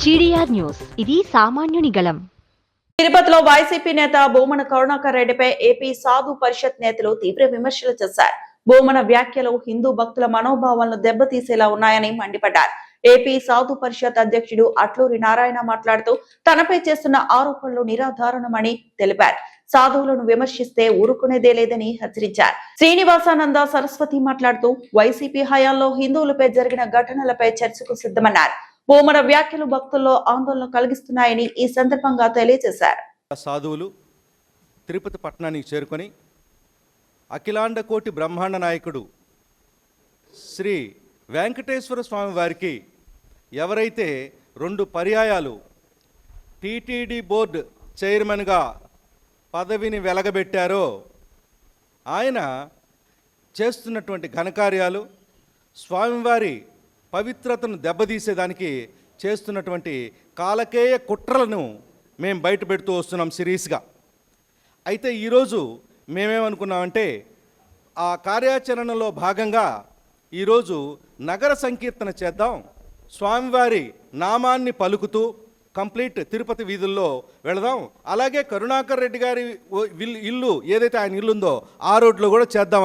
GDR news, ఇది సామాన్యుని గళం. తిరుపతిలో వైసీపీ నేత భూమన కరుణాకర్ రెడ్డిపై ఏపీ సాధు పరిషత్ నేతలు తీవ్ర విమర్శలు చేశారు. భూమన వ్యాఖ్యలు హిందూ భక్తుల మనోభావాలను దెబ్బతీసేలా ఉన్నాయని మండిపడ్డారు. ఏపీ సాధు పరిషత్ అధ్యక్షుడు అట్లూరి నారాయణ మాట్లాడుతూ తనపై చేస్తున్న ఆరోపణలు నిరాధారణమని తెలిపారు. సాధువులను విమర్శిస్తే ఊరుకునేదే లేదని హెచ్చరించారు. శ్రీనివాసానంద సరస్వతి మాట్లాడుతూ వైసీపీ హయాంలో హిందువులపై జరిగిన ఘటనలపై చర్చకు సిద్ధమన్నారు. భూమన వ్యాఖ్యలు భక్తుల్లో ఆందోళన కలిగిస్తున్నాయని ఈ సందర్భంగా తెలియజేశారు. సాధువులు తిరుపతి పట్టణానికి చేరుకొని అఖిలాండ కోటి బ్రహ్మాండ నాయకుడు శ్రీ వెంకటేశ్వర స్వామి వారికి ఎవరైతే 2 పర్యాయాలు టీటీడీ బోర్డు చైర్మన్గా పదవిని వెలగబెట్టారో ఆయన చేస్తున్నటువంటి ఘనకార్యాలు, స్వామివారి పవిత్రతను దెబ్బతీసేదానికి చేస్తున్నటువంటి కాలకేయ కుట్రలను మేము బయట పెడుతూ వస్తున్నాం సిరీస్గా. అయితే ఈరోజు మేమేమనుకున్నామంటే ఆ కార్యాచరణలో భాగంగా ఈరోజు నగర సంకీర్తన చేద్దాం, స్వామివారి నామాన్ని పలుకుతూ కంప్లీట్ తిరుపతి వీధుల్లో వెళదాం, అలాగే కరుణాకర్ రెడ్డి గారి ఇల్లు ఏదైతే ఆయన ఇల్లు ఉందో ఆ రోడ్లో కూడా చేద్దాం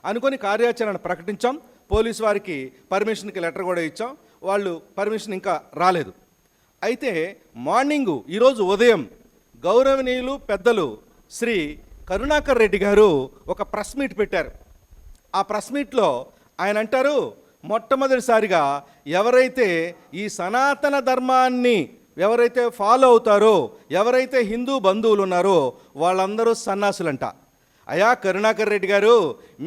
అనుకొని కార్యాచరణ ప్రకటించాం. పోలీసు వారికి పర్మిషన్కి లెటర్ కూడా ఇచ్చాం. వాళ్ళు పర్మిషన్ ఇంకా రాలేదు. అయితే మార్నింగు ఈరోజు ఉదయం గౌరవనీయులు పెద్దలు శ్రీ కరుణాకర్ రెడ్డి గారు ఒక ప్రెస్ మీట్ పెట్టారు. ఆ ప్రెస్ మీట్లో ఆయన అంటారు, మొట్టమొదటిసారిగా ఎవరైతే ఈ సనాతన ధర్మాన్ని ఎవరైతే ఫాలో అవుతారో, ఎవరైతే హిందూ బంధువులు ఉన్నారో వాళ్ళందరూ సన్నాసులంట. అయా కరుణాకర్ రెడ్డి గారు,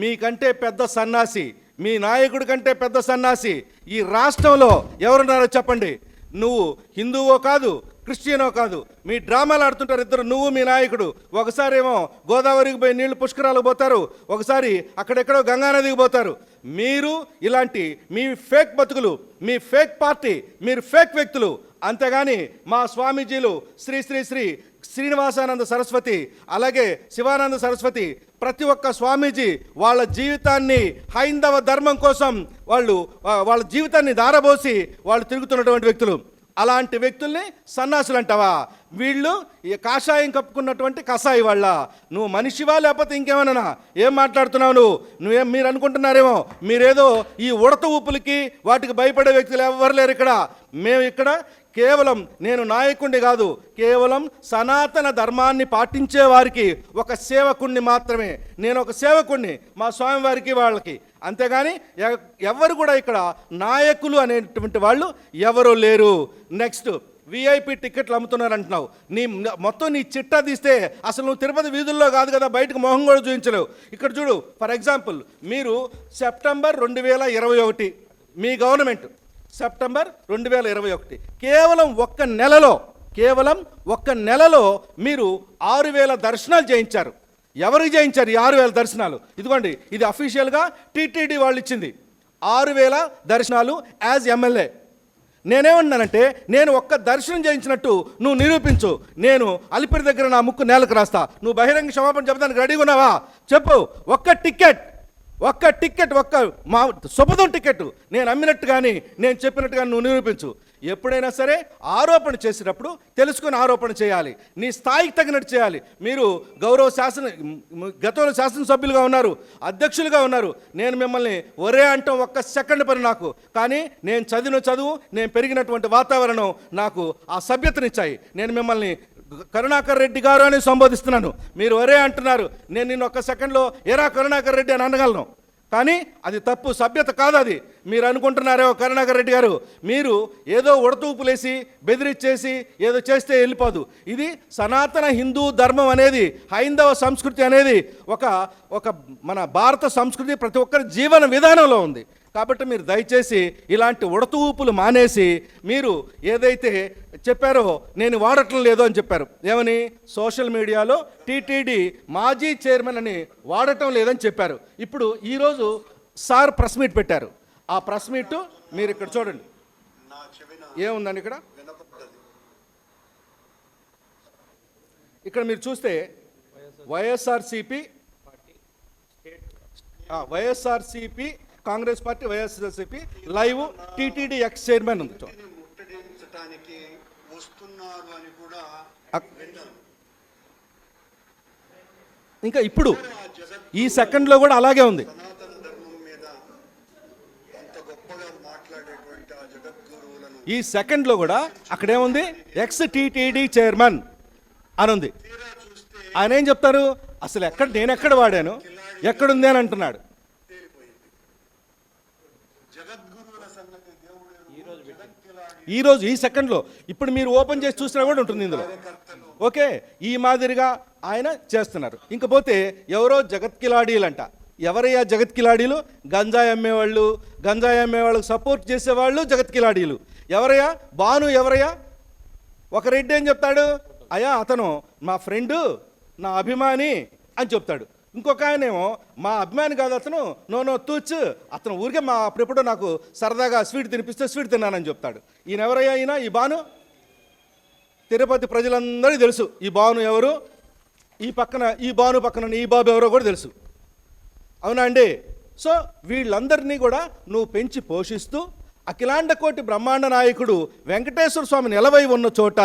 మీకంటే పెద్ద సన్నాసి, మీ నాయకుడి కంటే పెద్ద సన్నాసి ఈ రాష్ట్రంలో ఎవరున్నారో చెప్పండి. నువ్వు హిందువో కాదు, క్రిస్టియనో కాదు, మీ డ్రామాలు ఆడుతుంటారు ఇద్దరు, నువ్వు మీ నాయకుడు. ఒకసారి ఏమో గోదావరికి పోయి నీళ్లు పుష్కరాలకు పోతారు, ఒకసారి అక్కడెక్కడో గంగానదికి పోతారు. మీరు ఇలాంటి మీ ఫేక్ బతుకులు, మీ ఫేక్ పార్టీ, మీరు ఫేక్ వ్యక్తులు. అంతేగాని మా స్వామీజీలు శ్రీ శ్రీ శ్రీ శ్రీనివాసానంద సరస్వతి, అలాగే శివానంద సరస్వతి, ప్రతి ఒక్క స్వామీజీ వాళ్ళ జీవితాన్ని హైందవ ధర్మం కోసం వాళ్ళ జీవితాన్ని దారబోసి వాళ్ళు తిరుగుతున్నటువంటి వ్యక్తులు. అలాంటి వ్యక్తుల్ని సన్నాసులు అంటావా? వీళ్ళు కాషాయం కప్పుకున్నటువంటి కషాయి వాళ్ళ. నువ్వు మనిషివా లేకపోతే ఇంకేమన్నా? ఏం మాట్లాడుతున్నావు నువ్వేం? మీరు అనుకుంటున్నారేమో మీరేదో ఈ ఉడత ఊపులకి వాటికి భయపడే వ్యక్తులు ఎవరు లేరు ఇక్కడ. మేము ఇక్కడ కేవలం నేను నాయకుడిని కాదు, కేవలం సనాతన ధర్మాన్ని పాటించే వారికి ఒక సేవకుణ్ణి మాత్రమే. నేను ఒక సేవకుణ్ణి మా స్వామివారికి వాళ్ళకి. అంతేగాని ఎవరు కూడా ఇక్కడ నాయకులు అనేటువంటి వాళ్ళు ఎవరూ లేరు. నెక్స్ట్, విఐపి టికెట్లు అమ్ముతున్నారు అంటున్నావు. మొత్తం నీ చిట్టా తీస్తే అసలు నువ్వు తిరుపతి వీధుల్లో కాదు కదా, బయటకు మొహం కూడా చూపించలేవు. ఇక్కడ చూడు, ఫర్ ఎగ్జాంపుల్ మీరు సెప్టెంబర్ 2021 మీ గవర్నమెంట్ సెప్టెంబర్ 2021 కేవలం ఒక్క నెలలో మీరు 6,000 దర్శనాలు చేయించారు. ఎవరికి చేయించారు ఈ 6,000 దర్శనాలు? ఇదిగోండి, ఇది అఫీషియల్గా టీటీడీ వాళ్ళు ఇచ్చింది. 6,000 దర్శనాలు యాజ్ ఎమ్మెల్యే. నేనేమన్నానంటే, నేను ఒక్క దర్శనం చేయించినట్టు నువ్వు నిరూపించు, నేను అలిపిరి దగ్గర నా ముక్కు నేలకు రాస్తా. నువ్వు బహిరంగ క్షమాపణ చెప్పడానికి రెడీగా ఉన్నావా? చెప్పు. ఒక్క టికెట్, ఒక్క మా శుభదం టికెట్ నేను అమ్మినట్టు కానీ నేను చెప్పినట్టు కానీ నువ్వు నిరూపించు. ఎప్పుడైనా సరే ఆరోపణ చేసేటప్పుడు తెలుసుకొని ఆరోపణ చేయాలి, నీ స్థాయికి తగినట్టు చేయాలి. మీరు గతంలో శాసనసభ్యులుగా ఉన్నారు, అధ్యక్షులుగా ఉన్నారు. నేను మిమ్మల్ని ఒరే అంటాం ఒక్క సెకండ్ పని నాకు. కానీ నేను చదివిన చదువు, నేను పెరిగినటువంటి వాతావరణం నాకు ఆ సభ్యతనిచ్చాయి. నేను మిమ్మల్ని కరుణాకర్ రెడ్డి గారు అని సంబోధిస్తున్నాను, మీరు ఒరే అంటున్నారు. నేను నిన్ను ఒక్క సెకండ్లో ఎరా కరుణాకర్ రెడ్డి అని అనగలను, కానీ అది తప్పు, సభ్యత కాదు అది. మీరు అనుకుంటున్నారో కరుణాకర్ రెడ్డి గారు, మీరు ఏదో ఉడతూపులేసి బెదిరిచ్చేసి ఏదో చేస్తే వెళ్ళిపోదు. ఇది సనాతన హిందూ ధర్మం అనేది, హైందవ సంస్కృతి అనేది ఒక మన భారత సంస్కృతి ప్రతి ఒక్కరి జీవన విధానంలో ఉంది. కాబట్టి మీరు దయచేసి ఇలాంటి ఉడత ఊపులు మానేసి, మీరు ఏదైతే చెప్పారో నేను వాడటం లేదు అని చెప్పారు. ఏమని? సోషల్ మీడియాలో టీటీడీ మాజీ చైర్మన్ అని వాడటం లేదని చెప్పారు. ఇప్పుడు ఈరోజు సార్ ప్రెస్ మీట్ పెట్టారు. ఆ ప్రెస్ మీట్ మీరు ఇక్కడ చూడండి, ఏముందండి ఇక్కడ మీరు చూస్తే YSRCP Congress party YSRCP live TTD X chairman ఉంది. చేయడానికి వస్తున్నారు అని కూడా విన్నాను. ఇంకా ఇప్పుడు ఆ జగత్ ఈ సెకండ్లో కూడా అలాగే ఉంది. సనాతన ధర్మం మీద అంత గొప్పగా మాట్లాడేటువంటి ఆ జగద్గురువులను ఈ సెకండ్లో కూడా అక్కడేముంది, ఎక్స్ టీటీడీ చైర్మన్ అని ఉంది. తీరా చూస్తే ఆయన ఏం చెప్తారు, అసలు నేను ఎక్కడ వాడాను, ఎక్కడుంది అని అంటున్నాడు. తేలిపోయింది. జగద్గురువుల సంగతి దేవుడు జగత్కిలాడి ఈరోజు ఈ సెకండ్లో ఇప్పుడు మీరు ఓపెన్ చేసి చూసినా కూడా ఉంటుంది ఇందులో. కార్యకర్తలు ఓకే, ఈ మాదిరిగా ఆయన చేస్తున్నారు. ఇంకపోతే ఎవరో జగత్కిలాడీలంట. ఎవరయ్యా జగత్కిలాడీలు? గంజాయి అమ్మేవాళ్ళు, గంజాయి అమ్మేవాళ్ళకి సపోర్ట్ చేసేవాళ్ళు జగత్కిలాడీలు. ఎవరయ్యా? బాను ఎవరయ్యా? ఒక రెడ్డి ఏం చెప్తాడు, అయ్యా అతను మా ఫ్రెండు, నా అభిమాని అని చెప్తాడు. ఇంకొక ఆయనేమో మా అభిమాని కాదు అతను, నో తూచ్, అతను ఊరికే మా అప్పుడెప్పుడో నాకు సరదాగా స్వీట్ తినిపిస్తే స్వీట్ తిన్నానని చెప్తాడు. ఈయన ఎవరయ్యా? ఈయన ఈ బాను. తిరుపతి ప్రజలందరికీ తెలుసు ఈ బాను ఎవరు. ఈ పక్కన ఈ బాను పక్కన ఈ బాబు ఎవరో కూడా తెలుసు. అవునా అండి? సో వీళ్ళందరినీ కూడా నువ్వు పెంచి పోషిస్తూ అఖిలాండ కోటి బ్రహ్మాండ నాయకుడు వెంకటేశ్వర స్వామి నిలవై ఉన్న చోట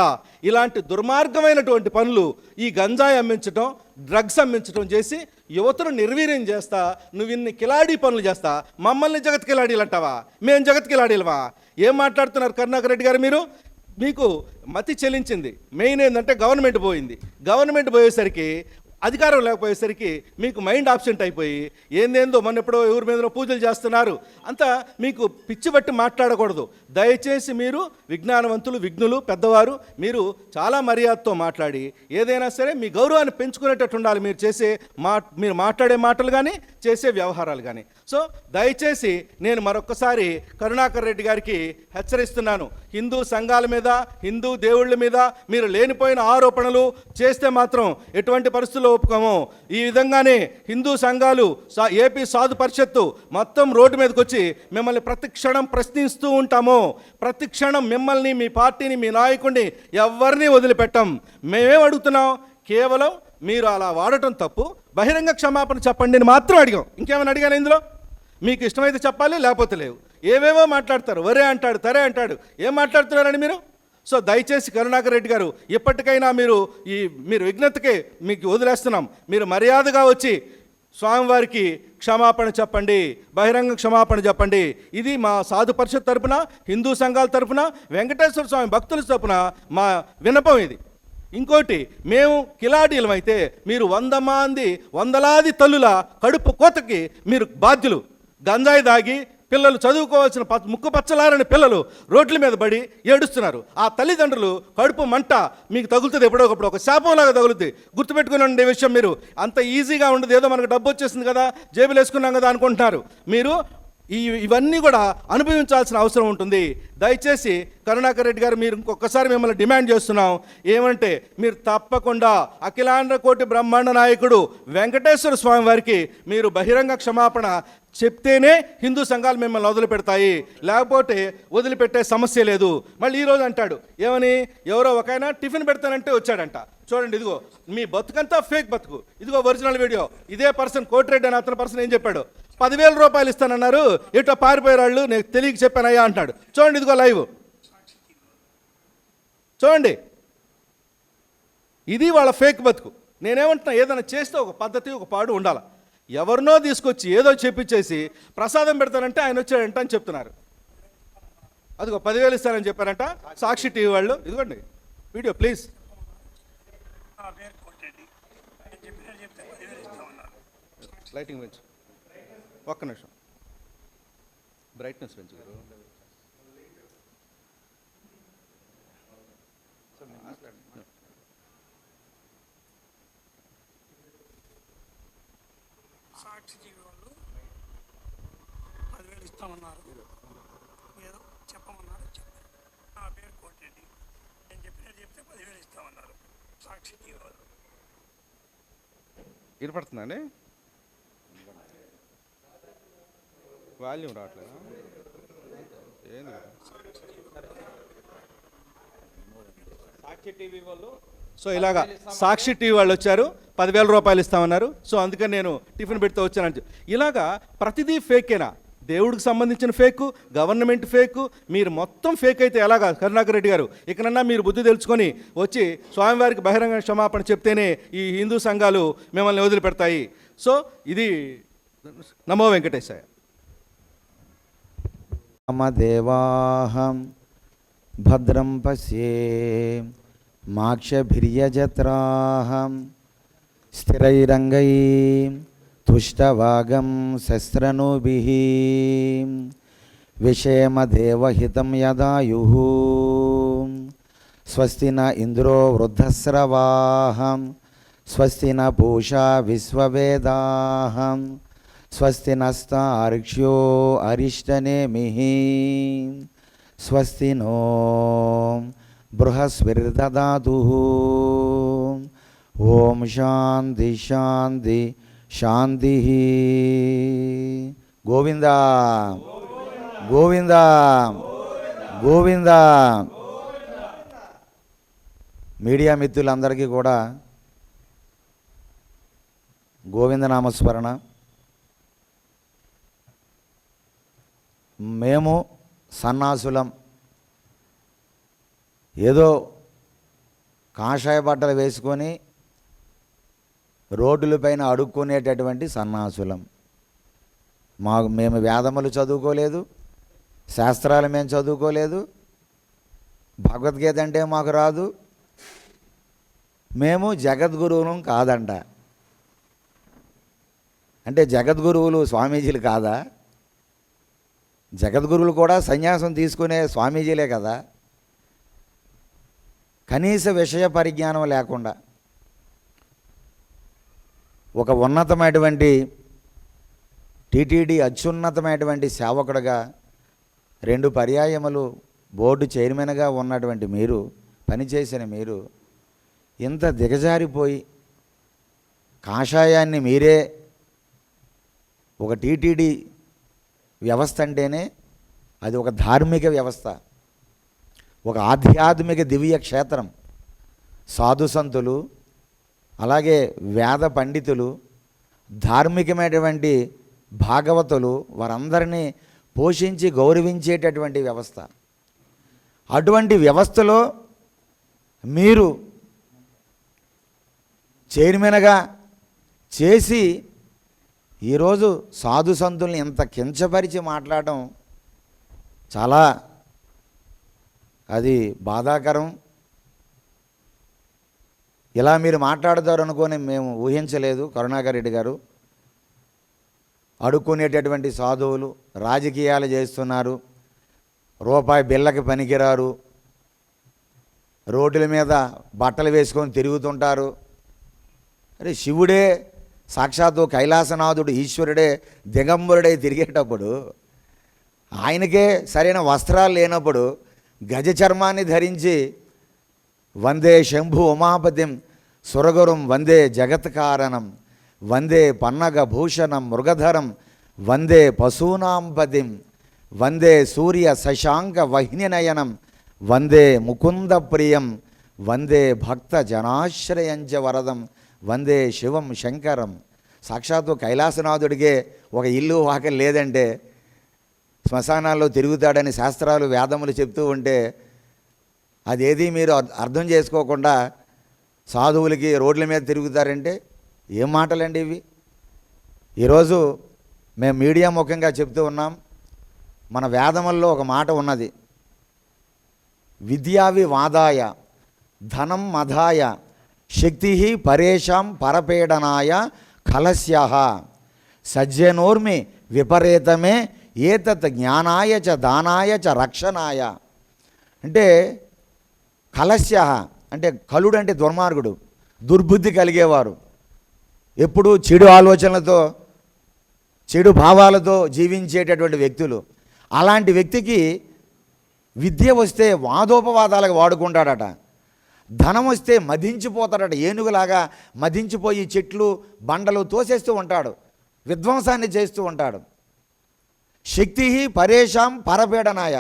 ఇలాంటి దుర్మార్గమైనటువంటి పనులు, ఈ గంజాయి అమ్మించటం, డ్రగ్స్ అమ్మించటం చేసి యువతను నిర్వీర్యం చేస్తా నువ్వు ఇన్ని కిలాడీ పనులు చేస్తా మమ్మల్ని జగత్ కిలాడీలు అంటావా? మేము జగత్ కిలాడీలవా? ఏం మాట్లాడుతున్నారు కరుణాకర్ రెడ్డి గారు మీరు? మీకు మతి చెల్లించింది. మెయిన్ ఏంటంటే గవర్నమెంట్ పోయింది. గవర్నమెంట్ పోయేసరికి, అధికారం లేకపోయేసరికి మీకు మైండ్ ఆబ్సెంట్ అయిపోయి ఏందేందో మొన్న ఎప్పుడో ఎవరి మీదనో పూజలు చేస్తున్నారు అంతా మీకు పిచ్చి బట్టి మాట్లాడకూడదు. దయచేసి మీరు విజ్ఞానవంతులు, విఘ్నులు, పెద్దవారు, మీరు చాలా మర్యాదతో మాట్లాడి ఏదైనా సరే మీ గౌరవాన్ని పెంచుకునేటట్టు ఉండాలి. మీరు మాట్లాడే మాటలు కానీ చేసే వ్యవహారాలు కానీ. సో దయచేసి నేను మరొక్కసారి కరుణాకర్ రెడ్డి గారికి హెచ్చరిస్తున్నాను, హిందూ సంఘాల మీద, హిందూ దేవుళ్ళ మీద మీరు లేనిపోయిన ఆరోపణలు చేస్తే మాత్రం ఎటువంటి పరిస్థితుల్లో ఒప్పుకోము. ఈ విధంగానే హిందూ సంఘాలు, ఏపీ సాధు పరిషత్తు మొత్తం రోడ్డు మీదకి వచ్చి మిమ్మల్ని ప్రతి క్షణం ప్రశ్నిస్తూ ఉంటాము. ప్రతి క్షణం మిమ్మల్ని, మీ పార్టీని, మీ నాయకుడిని ఎవరిని వదిలిపెట్టం. మేమేం అడుగుతున్నాం, కేవలం మీరు అలా వాడటం తప్పు, బహిరంగ క్షమాపణ చెప్పండి అని మాత్రం అడిగాం. ఇంకేమైనా అడిగాను ఇందులో? మీకు ఇష్టమైతే చెప్పాలి, లేకపోతే లేవు. ఏవేవో మాట్లాడతారు, వరే అంటాడు, తరే అంటాడు. ఏం మాట్లాడుతున్నారండి మీరు? సో దయచేసి కరుణాకర్ రెడ్డి గారు ఇప్పటికైనా మీరు విఘ్నతకే మీకు వదిలేస్తున్నాం. మీరు మర్యాదగా వచ్చి స్వామివారికి క్షమాపణ చెప్పండి, బహిరంగ క్షమాపణ చెప్పండి. ఇది మా సాధు పరిషత్ తరపున, హిందూ సంఘాల తరపున, వెంకటేశ్వర స్వామి భక్తుల తరపున మా విన్నపం ఇది. ఇంకోటి, మేము కిలాడీలం అయితే మీరు 100 మంది, వందలాది తల్లుల కడుపు కోతకి మీరు బాధ్యులు. గంజాయి దాగి పిల్లలు చదువుకోవాల్సిన ముక్కు పచ్చలారని పిల్లలు రోడ్ల మీద పడి ఏడుస్తున్నారు. ఆ తల్లిదండ్రులు కడుపు మంట మీకు తగులుతుంది, ఎప్పుడోకప్పుడు ఒక శాపంలాగా తగులుతుంది. గుర్తుపెట్టుకుని ఉండే విషయం. మీరు అంత ఈజీగా ఉండదు, ఏదో మనకు డబ్బు వచ్చేసింది కదా, జేబులు వేసుకున్నాం కదా అనుకుంటున్నారు. మీరు ఇవన్నీ కూడా అనుభవించాల్సిన అవసరం ఉంటుంది. దయచేసి కరుణాకర్ రెడ్డి గారు, మీరు ఇంకొకసారి మిమ్మల్ని డిమాండ్ చేస్తున్నాం. ఏమంటే మీరు తప్పకుండా అఖిలాండ కోటి బ్రహ్మాండ నాయకుడు వెంకటేశ్వర స్వామి వారికి మీరు బహిరంగ క్షమాపణ చెప్తేనే హిందూ సంఘాలు మిమ్మల్ని వదిలిపెడతాయి, లేకపోతే వదిలిపెట్టే సమస్య లేదు. మళ్ళీ ఈరోజు అంటాడు ఏమని, ఎవరో ఒక ఆయన టిఫిన్ పెడతానంటే వచ్చాడంట. చూడండి, ఇదిగో మీ బతుకంతా ఫేక్ బతుకు. ఇదిగో ఒరిజినల్ వీడియో. ఇదే పర్సన్, కోటిరెడ్డి అని అతని పర్సన్ ఏం చెప్పాడు, 10,000 రూపాయలు ఇస్తానన్నారు, ఎటో పారిపోయారు, నేను తెలియక చెప్పానయ్యా అంటాడు. చూడండి, ఇదిగో లైవ్ చూడండి. ఇది వాళ్ళ ఫేక్ బతుకు. నేనేమంటున్నా, ఏదైనా చేస్తే ఒక పద్ధతి, ఒక పాడు ఉండాలి. ఎవరినో తీసుకొచ్చి ఏదో చెప్పించేసి ప్రసాదం పెడతానంటే ఆయన వచ్చాడంట అని చెప్తున్నారు. అదిగో 10,000 ఇస్తానని చెప్పారంట సాక్షి టీవీ వాళ్ళు. ఇదిగోండి వీడియో ప్లీజ్. లైటింగ్ పెంచు, ఒక్క నిమిషం, బ్రైట్నెస్ పెంచు. సాక్షి టీవీ వాళ్ళు 10,000 ఇస్తామన్నారు, ఏదో చెప్పమన్నారు. నా పేరు కోటిరెడ్డి, నేను చెప్పినట్టు చెప్తే 10,000 ఇస్తామన్నారు సాక్షి టీవీ వాళ్ళు. వినపడుతుందండి? వాల్యూమ్ రావట్లేదా? ఏంది సాక్షి టీవీ వాళ్ళు? సో ఇలాగా సాక్షి టీవీ వాళ్ళు వచ్చారు, 10,000 రూపాయలు ఇస్తామన్నారు. సో అందుకని నేను టిఫిన్ పెడితే వచ్చానంటే, ఇలాగా ప్రతిదీ ఫేకేనా? దేవుడికి సంబంధించిన ఫేకు, గవర్నమెంట్ ఫేకు, మీరు మొత్తం ఫేక్ అయితే ఎలాగా కరుణాకర్ రెడ్డి గారు? ఇకనన్నా మీరు బుద్ధి తెలుసుకొని వచ్చి స్వామివారికి బహిరంగ క్షమాపణ చెప్తేనే ఈ హిందూ సంఘాలు మిమ్మల్ని వదిలిపెడతాయి. సో ఇది నమో వెంకటేశాయ. దేవాహం భద్రం పశ్యే మాక్షభిర్యజత్రాహం స్థిరైరంగై తుష్టవాగం శస్త్రనూభిః విషేమదేవహితం యదాయుః స్వస్తి న ఇంద్రో వృద్ధస్రవాహం స్వస్తి న పూషా విశ్వవేదాహం స్వస్తి నస్తార్క్ష్యో అరిష్టనేమిః స్వస్తి నో బృహస్పతిర్దదాతు. ఓం శాంతి శాంతి శాంతి. గోవింద గోవింద గోవింద. మీడియా మిత్రులందరికీ కూడా గోవిందనామస్మరణ. మేము సన్నాసులం, ఏదో కాషాయ బట్టలు వేసుకొని రోడ్డులపైన అడుక్కునేటటువంటి సన్నాసులం. మేము వేదములు చదువుకోలేదు, శాస్త్రాలు మేము చదువుకోలేదు, భగవద్గీత అంటే మాకు రాదు, మేము జగద్గురువులం కాదంట. అంటే జగద్గురువులు స్వామీజీలు కాదా? జగద్గురువులు కూడా సన్యాసం తీసుకునే స్వామీజీలే కదా. కనీస విషయ పరిజ్ఞానం లేకుండా ఒక ఉన్నతమైనటువంటి టీటీడీ అత్యున్నతమైనటువంటి సేవకుడుగా 2 పర్యాయములు బోర్డు చైర్మన్గా ఉన్నటువంటి మీరు, పనిచేసిన మీరు ఇంత దిగజారిపోయి కాషాయాన్ని మీరే ఒక టీటీడీ వ్యవస్థ అంటేనే అది ఒక ధార్మిక వ్యవస్థ, ఒక ఆధ్యాత్మిక దివ్య క్షేత్రం. సాధు సంతులు, అలాగే వేద పండితులు, ధార్మికమైనటువంటి భాగవతులు, వారందరినీ పోషించి గౌరవించేటటువంటి వ్యవస్థ. అటువంటి వ్యవస్థలో మీరు చైర్మన్గా చేసి ఈరోజు సాధు సంతుల్ని ఇంత కించపరిచి మాట్లాడటం చాలా అది బాధాకరం. ఇలా మీరు మాట్లాడతారు అనుకొని మేము ఊహించలేదు. కరుణాకర్ రెడ్డి గారు అడుక్కునేటటువంటి సాధువులు రాజకీయాలు చేస్తున్నారు, రూపాయి బిళ్ళకి పనికిరారు, రోడ్ల మీద బట్టలు వేసుకొని తిరుగుతుంటారు. అరే శివుడే సాక్షాత్తు కైలాసనాథుడు ఈశ్వరుడే దిగంబరుడై తిరిగేటప్పుడు, ఆయనకే సరైన వస్త్రాలు లేనప్పుడు గజ చర్మాన్ని ధరించి వందే శంభు ఉమాపతిం సురగురం వందే జగత్కారణం వందే పన్నగ భూషణం మృగధరం వందే పశూనాంపతిం వందే సూర్య శశాంక వహ్నినయనం వందే ముకుంద ప్రియం వందే భక్త జనాశ్రయంచ వరదం వందే శివం శంకరం. సాక్షాత్తు కైలాసనాథుడికే ఒక ఇల్లు వాకలు లేదంటే శ్మశానాల్లో తిరుగుతాడని శాస్త్రాలు వేదములు చెప్తూ ఉంటే అదేది మీరు అర్థం చేసుకోకుండా సాధువులకి రోడ్ల మీద తిరుగుతారంటే ఏం మాటలండి ఇవి? ఈరోజు మేము మీడియా ముఖంగా చెప్తూ ఉన్నాం, మన వేదముల్లో ఒక మాట ఉన్నది, విద్యావివాదాయ ధనం మధాయ శక్తి పరేషాం పరపీడనాయ కలస్యః సజ్జనోర్మి విపరీతమే ఏతత్ జ్ఞానాయ చ దానాయ చ రక్షణాయ. అంటే కలస్య అంటే కలుడు అంటే దుర్మార్గుడు, దుర్బుద్ధి కలిగేవారు, ఎప్పుడూ చెడు ఆలోచనలతో చెడు భావాలతో జీవించేటటువంటి వ్యక్తులు. అలాంటి వ్యక్తికి విద్య వస్తే వాదోపవాదాలకు వాడుకుంటాడట, ధనం వస్తే మదించిపోతాడట, ఏనుగులాగా మదించిపోయి చెట్లు బండలు తోసేస్తూ ఉంటాడు, విధ్వంసాన్ని చేస్తూ ఉంటాడు. శక్తి పరేషాం పరపీడనాయ,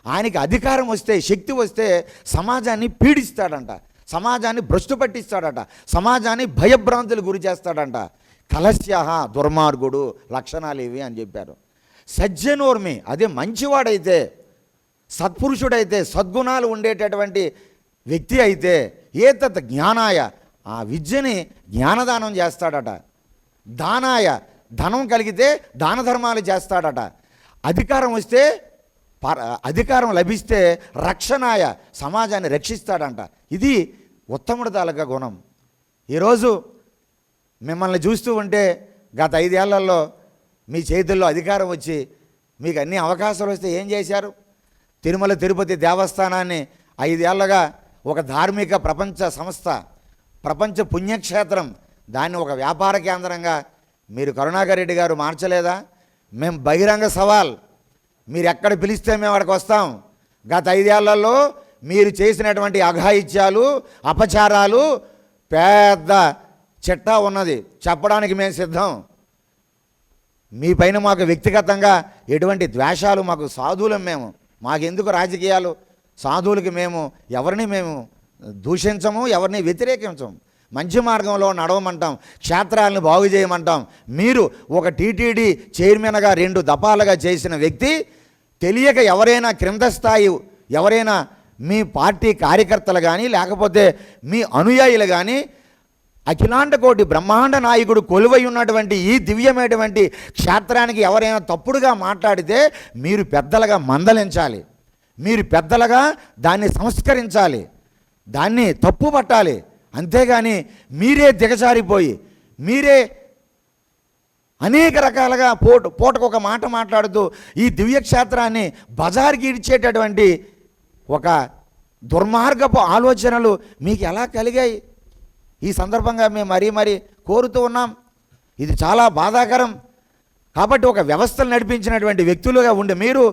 ఆయనకి అధికారం వస్తే శక్తి వస్తే సమాజాన్ని పీడిస్తాడంట, సమాజాన్ని భ్రష్టు పట్టిస్తాడట, సమాజాన్ని భయభ్రాంతులు గురి చేస్తాడంట. కలస్య దుర్మార్గుడు లక్షణాలు ఇవి అని చెప్పారు. సజ్జనోర్మి, అదే మంచివాడైతే, సత్పురుషుడైతే, సద్గుణాలు ఉండేటటువంటి వ్యక్తి అయితే, ఏతత్ జ్ఞానాయ, ఆ విద్యని జ్ఞానదానం చేస్తాడట. దానాయ, ధనం కలిగితే దాన ధర్మాలు చేస్తాడట. అధికారం వస్తే, అధికారం లభిస్తే రక్షణాయ, సమాజాన్ని రక్షిస్తాడంట. ఇది ఉత్తముడి తాలూకా గుణం. ఈరోజు మిమ్మల్ని చూస్తూ ఉంటే గత 5 ఏళ్లలో మీ చేతుల్లో అధికారం వచ్చి మీకు అన్ని అవకాశాలు వస్తే ఏం చేశారు? తిరుమల తిరుపతి దేవస్థానాన్ని 5 ఏళ్లుగా ఒక ధార్మిక ప్రపంచ సంస్థ, ప్రపంచ పుణ్యక్షేత్రం, దాన్ని ఒక వ్యాపార కేంద్రంగా మీరు కరుణాకర్ రెడ్డి గారు మార్చలేదా? మేము బహిరంగ సవాల్, మీరు ఎక్కడ పిలిస్తే మేము అక్కడికి వస్తాం. గత 5 ఏళ్లలో మీరు చేసినటువంటి అఘాయిత్యాలు, అపచారాలు పెద్ద చిట్టా ఉన్నది, చెప్పడానికి మేము సిద్ధం. మీ పైన మాకు వ్యక్తిగతంగా ఎటువంటి ద్వేషాలు, మాకు సాధువులం, మాకెందుకు రాజకీయాలు? సాధువులకి మేము ఎవరిని దూషించము, ఎవరిని వ్యతిరేకించము. మంచి మార్గంలో నడవమంటాం, క్షేత్రాలను బాగు చేయమంటాం. మీరు ఒక టీటీడీ చైర్మన్గా 2 దఫాలుగా చేసిన వ్యక్తి, తెలియక ఎవరైనా క్రింద స్థాయి ఎవరైనా మీ పార్టీ కార్యకర్తలు కానీ లేకపోతే మీ అనుయాయులు కానీ అఖిలాండ కోటి బ్రహ్మాండ నాయకుడు కొలువై ఉన్నటువంటి ఈ దివ్యమైనటువంటి క్షేత్రానికి ఎవరైనా తప్పుడుగా మాట్లాడితే మీరు పెద్దలుగా మందలించాలి, మీరు పెద్దలుగా దాన్ని సంస్కరించాలి, దాన్ని తప్పు పట్టాలి. అంతేగాని మీరే దిగజారిపోయి మీరే అనేక రకాలుగా పూటకు ఒక మాట మాట్లాడుతూ ఈ దివ్యక్షేత్రాన్ని బజార్కి ఇడ్చేటటువంటి ఒక దుర్మార్గపు ఆలోచనలు మీకు ఎలా కలిగాయి? ఈ సందర్భంగా మేము మరీ కోరుతూ ఉన్నాం. ఇది చాలా బాధాకరం. కాబట్టి ఒక వ్యవస్థను నడిపించినటువంటి వ్యక్తులుగా ఉండి మీరు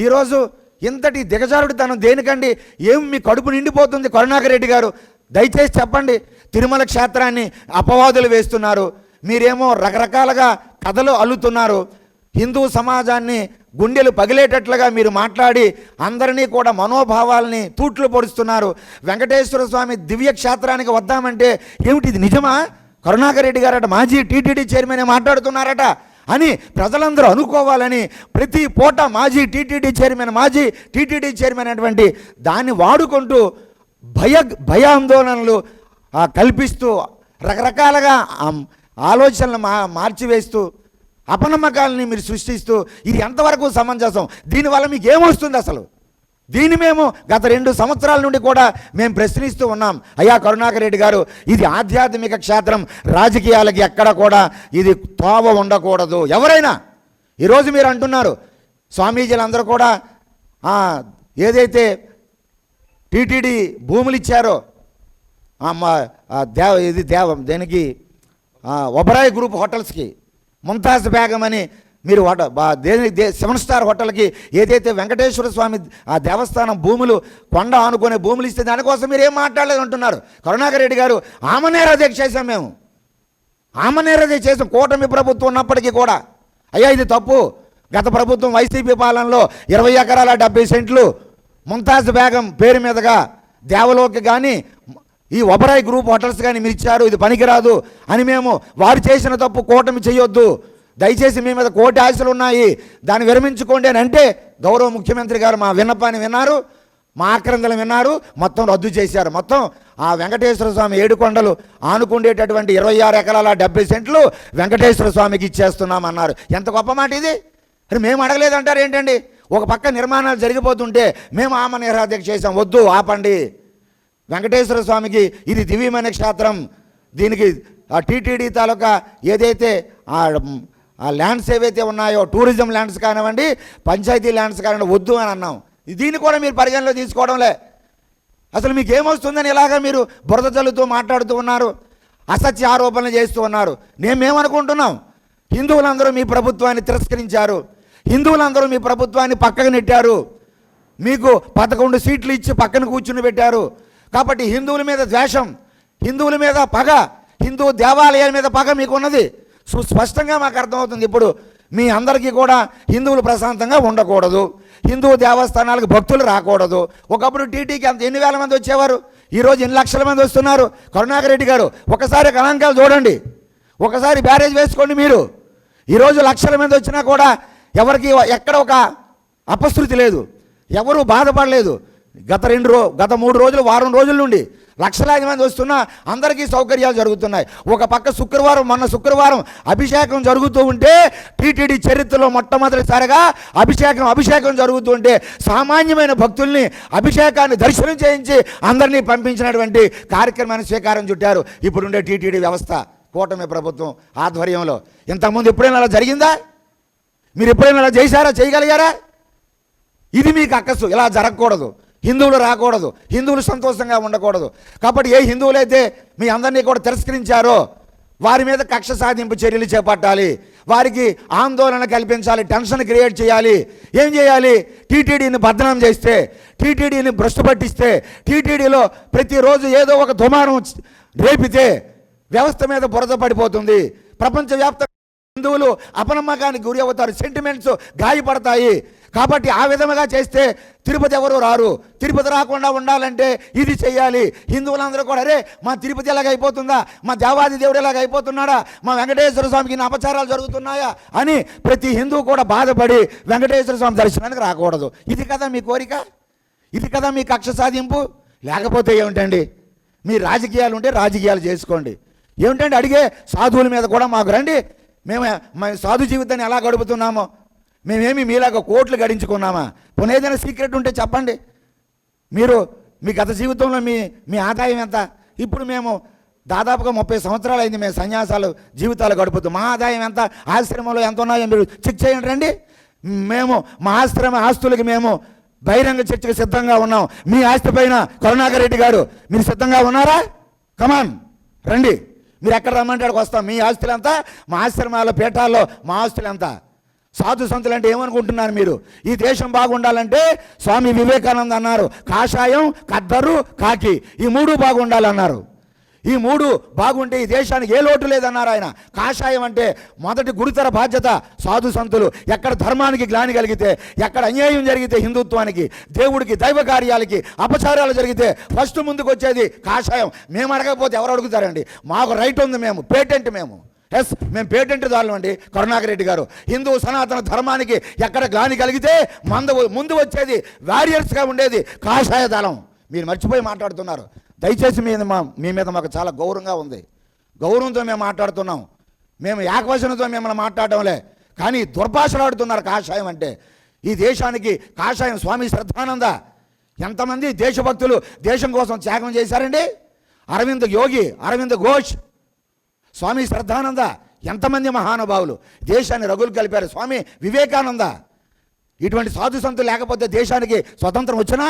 ఈరోజు ఇంతటి దిగజారుడుతనం దేనికండి? ఏం మీ కడుపు నిండిపోతుంది? కరుణాకర్ రెడ్డి గారు దయచేసి చెప్పండి. తిరుమల క్షేత్రాన్ని అపవాదులు వేస్తున్నారు, మీరేమో రకరకాలుగా కథలు అల్లుతున్నారు. హిందూ సమాజాన్ని గుండెలు పగిలేటట్లుగా మీరు మాట్లాడి అందరినీ కూడా మనోభావాల్ని తూట్లు పొడుస్తున్నారు. వెంకటేశ్వర స్వామి దివ్యక్షేత్రానికి వద్దామంటే ఏమిటి ఇది నిజమా? కరుణాకర్ రెడ్డి గారట మాజీ టీటీడీ చైర్మన్ మాట్లాడుతున్నారట అని ప్రజలందరూ అనుకోవాలని ప్రతి పూట మాజీ టీటీడీ చైర్మన్ అటువంటి దాన్ని వాడుకుంటూ భయాందోళనలు కల్పిస్తూ రకరకాలుగా ఆలోచనలు మార్చివేస్తూ అపనమ్మకాలని మీరు సృష్టిస్తూ ఇది ఎంతవరకు సమంజసం? దీనివల్ల మీకు ఏమొస్తుంది అసలు? దీన్ని మేము గత 2 సంవత్సరాల నుండి కూడా మేము ప్రశ్నిస్తూ ఉన్నాం. అయ్యా కరుణాకర్ రెడ్డి గారు, ఇది ఆధ్యాత్మిక క్షేత్రం, రాజకీయాలకి ఎక్కడ కూడా ఇది తోవ ఉండకూడదు. ఎవరైనా ఈరోజు మీరు అంటున్నారు స్వామీజీలందరూ కూడా ఏదైతే టీటీడీ భూములు ఇచ్చారో దేనికి ఒబరాయ్ గ్రూప్ హోటల్స్కి, ముంతాజ్ బేగం అని మీరు 7 స్టార్ హోటల్కి ఏదైతే వెంకటేశ్వర స్వామి ఆ దేవస్థానం భూములు కొండ ఆనుకునే భూములు ఇస్తే దానికోసం మీరు ఏం మాట్లాడలేదు అంటున్నారు. కరుణాకర్ రెడ్డి గారు ఆమనేరదీక్ష చేశాం, మేము ఆమనేరదీక్ష చేసాం కూటమి ప్రభుత్వం ఉన్నప్పటికీ కూడా. అయ్యా ఇది తప్పు. గత ప్రభుత్వం వైసీపీ పాలనలో 20 ఎకరాల 70 సెంట్లు ముంతాజ్ బేగం పేరు మీదుగా దేవలోకి కానీ ఈ ఒబరాయ్ గ్రూప్ హోటల్స్ కానీ మీరు ఇచ్చారు, ఇది పనికిరాదు అని మేము వారు చేసిన తప్పు కూటమి చేయొద్దు, దయచేసి మీ మీద కోటి ఆశలు ఉన్నాయి, దాన్ని విరమించుకోండి అని అంటే గౌరవ ముఖ్యమంత్రి గారు మా విన్నపాన్ని విన్నారు, మా ఆక్రందలు విన్నారు, మొత్తం రద్దు చేశారు. మొత్తం ఆ వెంకటేశ్వర స్వామి 7 కొండలు ఆనుకుండేటటువంటి 26 ఎకరాల 70 సెంట్లు వెంకటేశ్వర స్వామికి ఇచ్చేస్తున్నామన్నారు. ఎంత గొప్ప మాట ఇది! అని మేము అడగలేదంటారు ఏంటండి? ఒక పక్క నిర్మాణాలు జరిగిపోతుంటే మేము ఆమనేరదీక్ష చేసాం, వద్దు ఆపండి. వెంకటేశ్వర స్వామికి ఇది దివ్యమైన క్షేత్రం, దీనికి ఆ టీటీడీ తాలూకా ఏదైతే ఆ ల్యాండ్స్ ఏవైతే ఉన్నాయో టూరిజం ల్యాండ్స్ కానివ్వండి, పంచాయతీ ల్యాండ్స్ కానివ్వండి వద్దు అని అన్నాం. దీన్ని కూడా మీరు పరిగణలో తీసుకోవడంలే. అసలు మీకు ఏమొస్తుందని ఇలాగా మీరు బురద జల్లుతూ మాట్లాడుతూ ఉన్నారు, అసత్య ఆరోపణలు చేస్తూ ఉన్నారు. మేమేమనుకుంటున్నాం? హిందువులందరూ మీ ప్రభుత్వాన్ని తిరస్కరించారు, హిందువులందరూ మీ ప్రభుత్వాన్ని పక్కకు నెట్టారు, మీకు 11 సీట్లు ఇచ్చి పక్కన కూర్చుని పెట్టారు. కాబట్టి హిందువుల మీద ద్వేషం, హిందువుల మీద పగ, హిందూ దేవాలయాల మీద పగ మీకు ఉన్నది సుస్పష్టంగా మాకు అర్థమవుతుంది. ఇప్పుడు మీ అందరికీ కూడా హిందువులు ప్రశాంతంగా ఉండకూడదు, హిందూ దేవస్థానాలకు భక్తులు రాకూడదు. ఒకప్పుడు టీటీకి ఎన్ని వేల మంది వచ్చేవారు, ఈరోజు ఎన్ని లక్షల మంది వస్తున్నారు? కరుణాకర్ రెడ్డి గారు ఒకసారి గణాంకాలు చూడండి, ఒకసారి బ్యారేజ్ వేసుకోండి. మీరు ఈరోజు లక్షల మంది వచ్చినా కూడా ఎవరికి ఎక్కడ ఒక అపశృతి లేదు, ఎవరు బాధపడలేదు. గత 3 రోజులు, వారం రోజుల నుండి లక్షలాది మంది వస్తున్నా అందరికీ సౌకర్యాలు జరుగుతున్నాయి. ఒక పక్క మొన్న శుక్రవారం అభిషేకం జరుగుతూ ఉంటే, టీటీడీ చరిత్రలో మొట్టమొదటిసారిగా అభిషేకం జరుగుతూ ఉంటే సామాన్యమైన భక్తుల్ని అభిషేకాన్ని దర్శనం చేయించి అందరినీ పంపించినటువంటి కార్యక్రమాన్ని శ్రీకారం చుట్టారు ఇప్పుడుండే టీటీడీ వ్యవస్థ, కూటమి ప్రభుత్వం ఆధ్వర్యంలో. ఇంతకుముందు ఎప్పుడైనా అలా జరిగిందా? మీరు ఎప్పుడైనా అలా చేశారా? చేయగలిగారా? ఇది మీకు అక్కసు. ఇలా జరగకూడదు. హిందువులు రాకూడదు, హిందువులు సంతోషంగా ఉండకూడదు. కాబట్టి ఏ హిందువులైతే మీ అందరినీ కూడా తిరస్కరించారో వారి మీద కక్ష సాధింపు చర్యలు చేపట్టాలి, వారికి ఆందోళన కల్పించాలి, టెన్షన్ క్రియేట్ చేయాలి. ఏం చేయాలి? టీటీడీని బదనాం చేస్తే, టీటీడీని భ్రష్టు పట్టిస్తే, టీటీడీలో ప్రతిరోజు ఏదో ఒక దుమారం రేపితే వ్యవస్థ మీద బురద పడిపోతుంది. ప్రపంచవ్యాప్తంగా హిందువులు అపనమ్మకానికి గురి అవుతారు, సెంటిమెంట్స్ గాయపడతాయి. కాబట్టి ఆ విధముగా చేస్తే తిరుపతి ఎవరు రారు. తిరుపతి రాకుండా ఉండాలంటే ఇది చెయ్యాలి. హిందువులందరూ కూడా అరే మా తిరుపతి ఎలాగ అయిపోతుందా, మా దేవాది దేవుడు ఎలాగ అయిపోతున్నాడా, మా వెంకటేశ్వర స్వామికి అపచారాలు జరుగుతున్నాయా అని ప్రతి హిందువు కూడా బాధపడి వెంకటేశ్వర స్వామి దర్శనానికి రాకూడదు. ఇది కదా మీ కోరిక? ఇది కదా మీ కక్ష సాధింపు? లేకపోతే ఏమిటండి? మీ రాజకీయాలు ఉంటే రాజకీయాలు చేసుకోండి. ఏమిటండి అడిగే సాధువుల మీద కూడా మాకు రండి, మేము సాధు జీవితాన్ని ఎలా గడుపుతున్నామో, మేమేమి మీలాగా కోట్లు గడించుకున్నామా? పోనీ ఏదైనా సీక్రెట్ ఉంటే చెప్పండి. మీరు మీ గత జీవితంలో మీ ఆదాయం ఎంత? ఇప్పుడు మేము దాదాపుగా 30 సంవత్సరాలు అయింది మేము సన్యాసాలు జీవితాలు గడుపుతాం. మా ఆదాయం ఎంత, ఆశ్రమంలో ఎంత ఉన్నాయో మీరు చెక్ చేయండి రండి. మేము మా ఆస్తులకి మేము బహిరంగ చర్చకు సిద్ధంగా ఉన్నాం. మీ ఆస్తి పైన కరుణాకర్ రెడ్డి గారు మీరు సిద్ధంగా ఉన్నారా? కమాన్ రండి, మీరు ఎక్కడ రమ్మంటే అక్కడికి వస్తాం. మీ ఆస్తులు ఎంత, మా ఆశ్రమాల పీఠాల్లో మా ఆస్తులు ఎంత? సాధు సంతులు అంటే ఏమనుకుంటున్నారు మీరు? ఈ దేశం బాగుండాలంటే స్వామి వివేకానంద అన్నారు, కాషాయం, ఖద్దరు, కాకి ఈ 3 బాగుండాలన్నారు. ఈ 3 బాగుంటే ఈ దేశానికి ఏ లోటు లేదన్నారు ఆయన. కాషాయం అంటే మొదటి గురుతర బాధ్యత సాధు సంతులు. ఎక్కడ ధర్మానికి గ్లాని కలిగితే, ఎక్కడ అన్యాయం జరిగితే, హిందుత్వానికి, దేవుడికి, దైవ కార్యాలకి అపచారాలు జరిగితే ఫస్ట్ ముందుకు వచ్చేది కాషాయం. మేము అడగకపోతే ఎవరు అడుగుతారండి? మాకు రైట్ ఉంది, మేము పేటెంట్, మేము పేటెంట్ దారులు అండి కరుణాకర్ రెడ్డి గారు. హిందూ సనాతన ధర్మానికి ఎక్కడ గ్లాని కలిగితే ముందు వచ్చేది వారియర్స్గా ఉండేది కాషాయ దళం. మీరు మర్చిపోయి మాట్లాడుతున్నారు. దయచేసి మీ మీద మాకు చాలా గౌరవంగా ఉంది, గౌరవంతో మేము మాట్లాడుతున్నాం. మేము ఏకవచనంతో మిమ్మల్ని మాట్లాడటంలే, కానీ దుర్భాషలాడుతున్నారు కాషాయం అంటే. ఈ దేశానికి కాషాయం స్వామి శ్రద్ధానంద ఎంతమంది దేశభక్తులు దేశం కోసం త్యాగం చేశారండి? అరవింద్ యోగి, అరవింద్ ఘోష్, స్వామి శ్రద్ధానంద ఎంతమంది మహానుభావులు దేశాన్ని రగులు కలిపారు. స్వామి వివేకానంద, ఇటువంటి సాధు సంతులు లేకపోతే దేశానికి స్వతంత్రం వచ్చినా?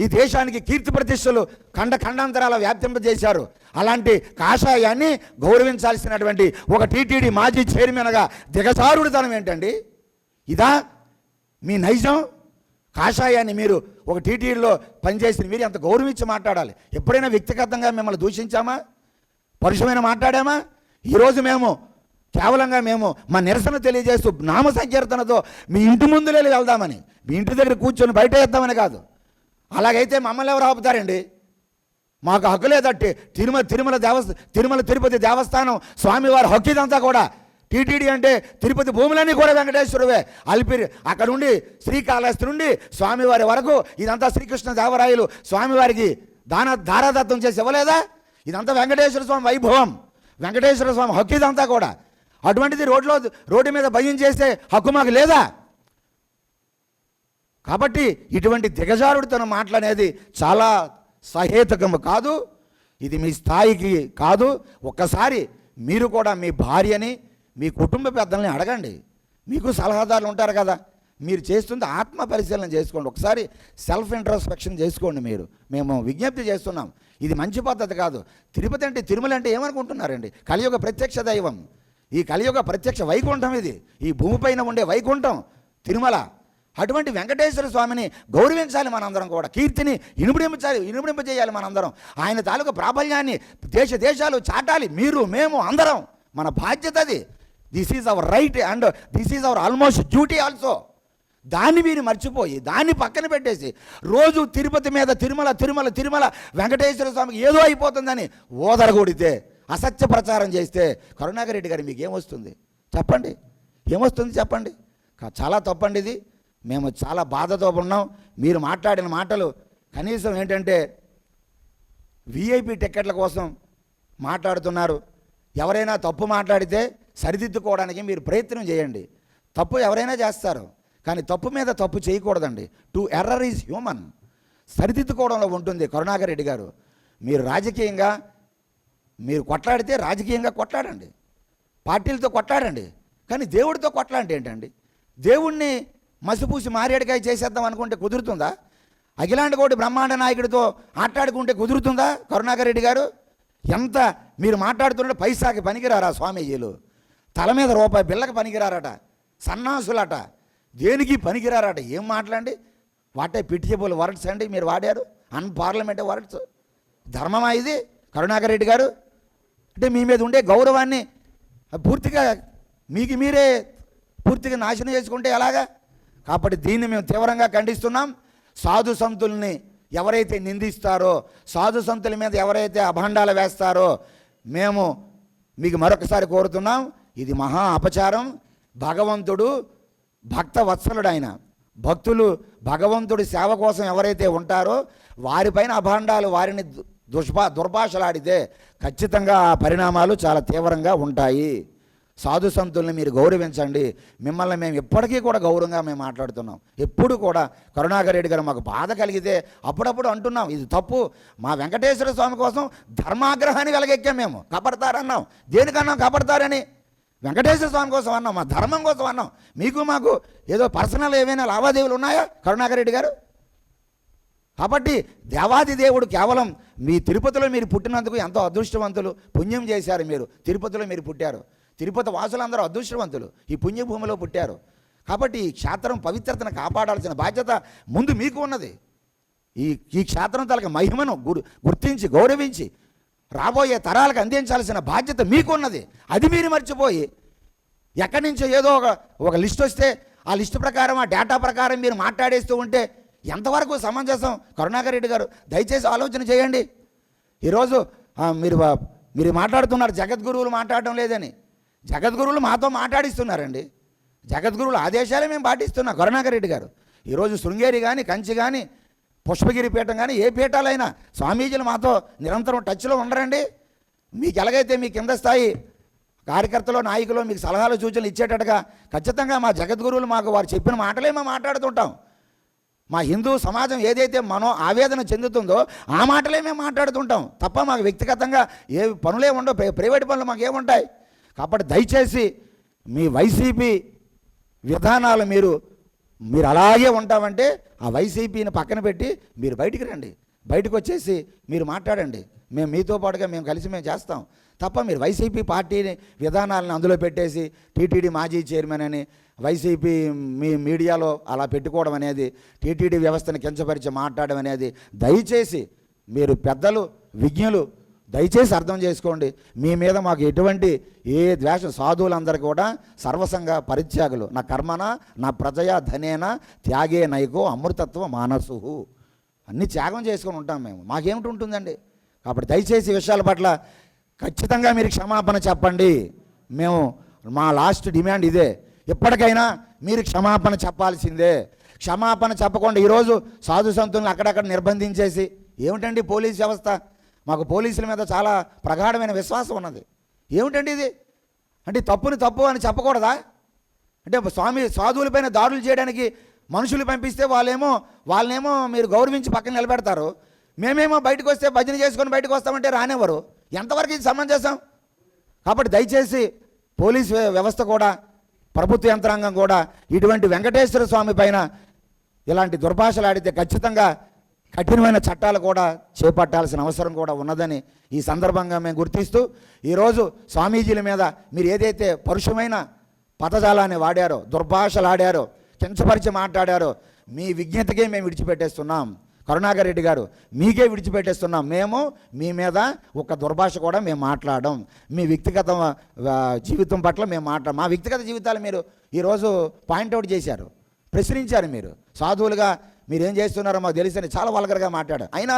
ఈ దేశానికి కీర్తి ప్రతిష్టలు ఖండాంతరాల వ్యాప్తింపజేశారు. అలాంటి కాషాయాన్ని గౌరవించాల్సినటువంటి ఒక టీటీడీ మాజీ చైర్మన్గా దిగజారుడుతనం ఏంటండి? ఇదా మీ నైజం? కాషాయాన్ని మీరు ఒక టీటీడీలో పనిచేసిన మీరు ఎంత గౌరవించి మాట్లాడాలి. ఎప్పుడైనా వ్యక్తిగతంగా మిమ్మల్ని దూషించామా? పరుషమైన మాట్లాడామా? ఈరోజు కేవలంగా మా నిరసన తెలియజేస్తూ నామ సంకీర్తనతో మీ ఇంటి ముందులే వెళ్దామని, మీ ఇంటి దగ్గర కూర్చొని బయట వేద్దామని కాదు. అలాగైతే మమ్మల్ని ఎవరు ఆపుతారండి? మాకు హక్కు లేదట్టి. తిరుమల తిరుపతి దేవస్థానం స్వామివారి హక్కు ఇదంతా కూడా. టీటీడీ అంటే తిరుపతి భూములన్నీ కూడా వెంకటేశ్వరువే. అలిపిరి అక్కడ నుండి శ్రీకాళహస్తి నుండి స్వామివారి వరకు ఇదంతా శ్రీకృష్ణ దేవరాయలు స్వామివారికి దారాదత్తం చేసి ఇవ్వలేదా? ఇదంతా వెంకటేశ్వర స్వామి వైభవం, వెంకటేశ్వర స్వామి హక్కు ఇదంతా కూడా. అటువంటిది రోడ్డు మీద భయం చేసే హక్కు మాకు లేదా? కాబట్టి ఇటువంటి దిగజారుడితనం మాటలనేది చాలా సహేతుకము కాదు. ఇది మీ స్థాయికి కాదు. ఒక్కసారి మీరు కూడా మీ భార్యని, మీ కుటుంబ పెద్దల్ని అడగండి. మీకు సలహాదారులు ఉంటారు కదా, మీరు చేస్తుంది ఆత్మ పరిశీలన చేసుకోండి. ఒకసారి సెల్ఫ్ ఇంట్రోస్పెక్షన్ చేసుకోండి. మేము విజ్ఞప్తి చేస్తున్నాం. ఇది మంచి పద్ధతి కాదు. తిరుపతి అంటే, తిరుమల అంటే ఏమనుకుంటున్నారండి? కలియుగ ప్రత్యక్ష దైవం, ఈ కలియుగ ప్రత్యక్ష వైకుంఠం ఇది. ఈ భూమిపైన ఉండే వైకుంఠం తిరుమల. అటువంటి వెంకటేశ్వర స్వామిని గౌరవించాలి మనందరం కూడా. కీర్తిని ఇనుమడింపజేయాలి మనందరం. ఆయన తాలూకు ప్రాబల్యాన్ని దేశాలు చాటాలి. మీరు, మేము అందరం, మన బాధ్యత అది. This is our right and this is our almost duty also. దాన్ని మీరు మర్చిపోయి, దాన్ని పక్కన పెట్టేసి రోజు తిరుపతి మీద తిరుమల వెంకటేశ్వర స్వామికి ఏదో అయిపోతుందని ఓదరగొడితే, అసత్య ప్రచారం చేస్తే కరుణాకర్ రెడ్డి గారు మీకేమొస్తుంది చెప్పండి? ఏమొస్తుంది చెప్పండి? చాలా తప్పండి ఇది. మేము చాలా బాధతో ఉన్నాం. మీరు మాట్లాడిన మాటలు కనీసం ఏంటంటే విఐపి టిక్కెట్ల కోసం మాట్లాడుతున్నారు. ఎవరైనా తప్పు మాట్లాడితే సరిదిద్దుకోవడానికి మీరు ప్రయత్నం చేయండి. తప్పు ఎవరైనా చేస్తారు, కానీ తప్పు మీద తప్పు చేయకూడదండి. To error is human. సరిదిద్దుకోవడంలో ఉంటుంది. కరుణాకర్ రెడ్డి గారు, మీరు రాజకీయంగా మీరు కొట్లాడితే రాజకీయంగా కొట్లాడండి, పార్టీలతో కొట్లాడండి, కానీ దేవుడితో కొట్లాడంటే ఏంటండి? దేవుణ్ణి మసిపూసి మారేడుకాయ చేసేద్దాం అనుకుంటే కుదురుతుందా? అఖిలాండ కోటి బ్రహ్మాండ నాయకుడితో ఆట్లాడుకుంటే కుదురుతుందా? కరుణాకర్ రెడ్డి గారు, ఎంత మీరు మాట్లాడుతుంటే పైసాకి పనికిరారా స్వామీజీలు? తల మీద రూపాయి బిళ్ళకి పనికిరారట, సన్నాసులట, దేనికి పనికిరారట. ఏం మాట్లాడండి? వాటే పిటియబుల్ వర్డ్స్ అండి మీరు వాడారు, అన్పార్లమెంటరీ వర్డ్స్. ధర్మమా ఇది కరుణాకర్ రెడ్డి గారు? అంటే మీ మీద ఉండే గౌరవాన్ని పూర్తిగా మీకు మీరే పూర్తిగా నాశనం చేసుకుంటే ఎలాగా? కాబట్టి దీన్ని మేము తీవ్రంగా ఖండిస్తున్నాం. సాధు సంతుల్ని ఎవరైతే నిందిస్తారో, సాధు సంతుల మీద ఎవరైతే అభాండాలు వేస్తారో, మేము మీకు మరొకసారి కోరుతున్నాం, ఇది మహా అపచారం. భగవంతుడు భక్త వత్సలుడు. ఆయన భక్తులు భగవంతుడి సేవ కోసం ఎవరైతే ఉంటారో వారిపైన అభాండాలు, వారిని దుర్భాషలాడితే ఖచ్చితంగా ఆ పరిణామాలు చాలా తీవ్రంగా ఉంటాయి. సాధు సంతుల్ని మీరు గౌరవించండి. మిమ్మల్ని మేము ఎప్పటికీ కూడా గౌరవంగా మేము మాట్లాడుతున్నాం. ఎప్పుడు కూడా కరుణాకర్ రెడ్డి గారు మాకు బాధ కలిగితే అప్పుడప్పుడు అంటున్నాం, ఇది తప్పు. మా వెంకటేశ్వర స్వామి కోసం ధర్మాగ్రహాన్ని వెలగెక్కాం. మేము కపడతారన్నాం. దేనికన్నాం కపడతారని? వెంకటేశ్వర స్వామి కోసం అన్నాం, మా ధర్మం కోసం అన్నాం. మీకు మాకు ఏదో పర్సనల్ ఏమైనా లావాదేవీలు ఉన్నాయా కరుణాకర్ రెడ్డి గారు? కాబట్టి దేవాది దేవుడు కేవలం మీ తిరుపతిలో మీరు పుట్టినందుకు ఎంతో అదృష్టవంతులు, పుణ్యం చేశారు. మీరు తిరుపతిలో మీరు పుట్టారు. తిరుపతి వాసులందరూ అదృష్టవంతులు, ఈ పుణ్యభూమిలో పుట్టారు. కాబట్టి ఈ క్షేత్రం పవిత్రతను కాపాడాల్సిన బాధ్యత ముందు మీకు ఉన్నది. ఈ క్షేత్రం తలక మహిమను గుర్తించి గౌరవించి రాబోయే తరాలకు అందించాల్సిన బాధ్యత మీకున్నది. అది మీరు మర్చిపోయి ఎక్కడి నుంచో ఏదో ఒక లిస్ట్ వస్తే ఆ లిస్టు ప్రకారం, ఆ డేటా ప్రకారం మీరు మాట్లాడేస్తూ ఉంటే ఎంతవరకు సమంజసం? కరుణాకర్ రెడ్డి గారు, దయచేసి ఆలోచన చేయండి. ఈరోజు మీరు మాట్లాడుతున్నారు జగద్గురువులు మాట్లాడడం లేదని. జగద్గురువులు మాతో మాట్లాడిస్తున్నారండి. జగద్గురువుల ఆదేశాలే మేము పాటిస్తున్నాం. కరుణాకర్ రెడ్డి గారు, ఈరోజు శృంగేరి కానీ, కంచి కానీ, పుష్పగిరి పీఠం కానీ, ఏ పీఠాలైనా స్వామీజీలు మాతో నిరంతరం టచ్లో ఉండరండి. మీకు ఎలాగైతే మీ కింద స్థాయి కార్యకర్తలు, నాయకులు మీకు సలహాలు సూచనలు ఇచ్చేటట్టుగా ఖచ్చితంగా మా జగద్గురువులు మాకు వారు చెప్పిన మాటలే మేము మాట్లాడుతుంటాం. మా హిందూ సమాజం ఏదైతే ఆవేదన చెందుతుందో ఆ మాటలే మేము మాట్లాడుతుంటాం తప్ప మాకు వ్యక్తిగతంగా ఏ పనులే ఉండవు, ప్రైవేట్ పనులు మాకు ఏముంటాయి. కాబట్టి దయచేసి మీ వైసీపీ విధానాలు మీరు అలాగే ఉంటామంటే ఆ వైసీపీని పక్కన పెట్టి మీరు బయటికి రండి. బయటకు వచ్చేసి మీరు మాట్లాడండి. మేము మీతో పాటుగా మేము కలిసి మేము చేస్తాం తప్ప మీరు వైసీపీ పార్టీని విధానాలను అందులో పెట్టేసి టీటీడీ మాజీ చైర్మన్ అని వైసీపీ మీ మీడియాలో అలా పెట్టుకోవడం అనేది, టీటీడీ వ్యవస్థను కించపరిచి మాట్లాడడం అనేది దయచేసి మీరు పెద్దలు, విజ్ఞులు దయచేసి అర్థం చేసుకోండి. మీ మీద మాకు ఎటువంటి ఏ ద్వేషం, సాధువులందరూ కూడా సర్వసంగ పరిత్యాగులు. నా కర్మన నా ప్రజయా ధనేన త్యాగే నైకో అమృతత్వ మానసు. అన్నీ త్యాగం చేసుకొని ఉంటాం మేము. మాకేమిటి ఉంటుందండి? కాబట్టి దయచేసి ఈ విషయాల పట్ల ఖచ్చితంగా మీరు క్షమాపణ చెప్పండి. మేము మా లాస్ట్ డిమాండ్ ఇదే. ఎప్పటికైనా మీరు క్షమాపణ చెప్పాల్సిందే. క్షమాపణ చెప్పకుండా ఈరోజు సాధు సంతులను అక్కడక్కడ నిర్బంధించేసి ఏమిటండి పోలీస్ వ్యవస్థ? మాకు పోలీసుల మీద చాలా ప్రగాఢమైన విశ్వాసం ఉన్నది. ఏమిటండి ఇది? అంటే తప్పుని తప్పు అని చెప్పకూడదా? అంటే సాధువులపైన దాడులు చేయడానికి మనుషులు పంపిస్తే వాళ్ళనేమో మీరు గౌరవించి పక్కన నిలబెడతారు. మేమేమో బయటకు వస్తే భజన చేసుకొని బయటకు వస్తామంటే రానివ్వరు. ఎంతవరకు ఇది సమంజసం? కాబట్టి దయచేసి పోలీస్ వ్యవస్థ కూడా, ప్రభుత్వ యంత్రాంగం కూడా ఇటువంటి వెంకటేశ్వర స్వామి పైన ఇలాంటి దుర్భాషలు ఆడితే ఖచ్చితంగా కఠినమైన చట్టాలు కూడా చేపట్టాల్సిన అవసరం కూడా ఉన్నదని ఈ సందర్భంగా మేము గుర్తిస్తూ, ఈరోజు స్వామీజీల మీద మీరు ఏదైతే పరుషమైన పదజాలాన్ని వాడారో, దుర్భాషలు ఆడారో, కించపరిచి మాట్లాడారో, మీ విజ్ఞతకే మేము విడిచిపెట్టేస్తున్నాం. కరుణాకర్ రెడ్డి గారు, మీకే విడిచిపెట్టేస్తున్నాం. మేము మీ మీద ఒక దుర్భాష కూడా మేము మాట్లాడడం. మీ వ్యక్తిగత జీవితం పట్ల మేము మా వ్యక్తిగత జీవితాలు మీరు ఈరోజు పాయింట్అవుట్ చేశారు, ప్రశ్నించారు. మీరు సాధువులుగా మీరేం చేస్తున్నారో మాకు తెలుసని చాలా వల్గర్గా మాట్లాడారు. అయినా